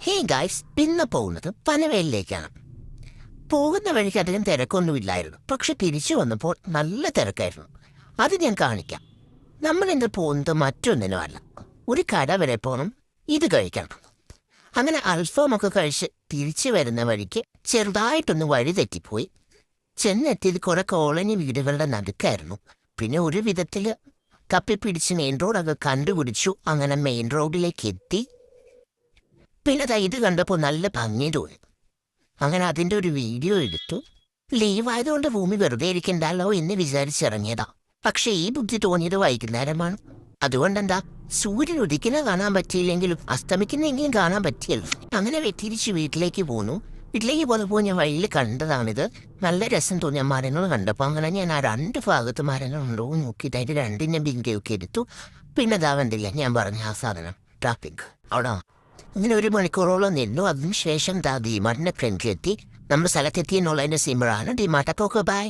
Hey guys, പിന്നെ പോകുന്നത് പനവേലിലേക്കാണ്. പോകുന്ന വഴിക്ക് അധികം തിരക്കൊന്നുമില്ലായിരുന്നു. പക്ഷെ തിരിച്ചു വന്നപ്പോൾ നല്ല തിരക്കായിരുന്നു. അത് ഞാൻ കാണിക്കാം. നമ്മൾ ഇന്ന് പോകുന്നത് മറ്റൊന്നിനുമല്ല, ഒരു കട വരെ പോകണം, ഇത് കഴിക്കണം. അങ്ങനെ അൽഫാമൊക്കെ കഴിച്ച് തിരിച്ചു വരുന്ന വഴിക്ക് ചെറുതായിട്ടൊന്ന് വഴി തെറ്റിപ്പോയി. ചെന്നെത്തിയത് കുറെ കോളനി വീടുകളുടെ നടുക്കായിരുന്നു. പിന്നെ ഒരു വിധത്തിൽ തപ്പിപ്പിടിച്ച് മെയിൻ റോഡൊക്കെ കണ്ടുപിടിച്ചു. അങ്ങനെ മെയിൻ റോഡിലേക്ക് എത്തി. പിന്നെ ഇത് കണ്ടപ്പോൾ നല്ല ഭംഗി തോന്നി. അങ്ങനെ അതിൻ്റെ ഒരു വീഡിയോ എടുത്തു. ലീവായതുകൊണ്ട് ഭൂമി വെറുതെ ഇരിക്കണ്ടല്ലോ എന്ന് വിചാരിച്ചിറങ്ങിയതാ. പക്ഷെ ഈ ബുദ്ധി തോന്നിയത് വൈകുന്നേരമാണ്. അതുകൊണ്ടെന്താ, സൂര്യൻ ഉദിക്കുന്ന കാണാൻ പറ്റിയില്ലെങ്കിലും അസ്തമിക്കുന്നെങ്കിലും കാണാൻ പറ്റിയല്ലോ. അങ്ങനെ തിരിച്ച് വീട്ടിലേക്ക് പോന്നു. വീട്ടിലേക്ക് പോന്നപ്പോൾ ഞാൻ വഴിയിൽ കണ്ടതാണിത്. നല്ല രസം തോന്നിയ മരങ്ങൾ കണ്ടപ്പോൾ അങ്ങനെ ഞാൻ ആ രണ്ട് ഭാഗത്ത് മരങ്ങളുണ്ടോ നോക്കിയിട്ട് അതിൻ്റെ രണ്ടിൻ്റെ ബിങ്കയൊക്കെ എടുത്തു. പിന്നെ ഇതാ കണ്ടില്ല, ഞാൻ പറഞ്ഞ ആ സാധനം ട്രാഫിക് അവിടെ. അങ്ങനെ 1 മണിക്കൂറോളം നിന്നു. അതിനുശേഷം ഡിമാർട്ടിൻ്റെ ഫ്രണ്ടിലെത്തി. നമ്മൾ സ്ഥലത്തെത്തി എന്നുള്ളതിൻ്റെ സിമ്പിളാണ്. ഡിമാർട്ടൊക്കെ ബൈ.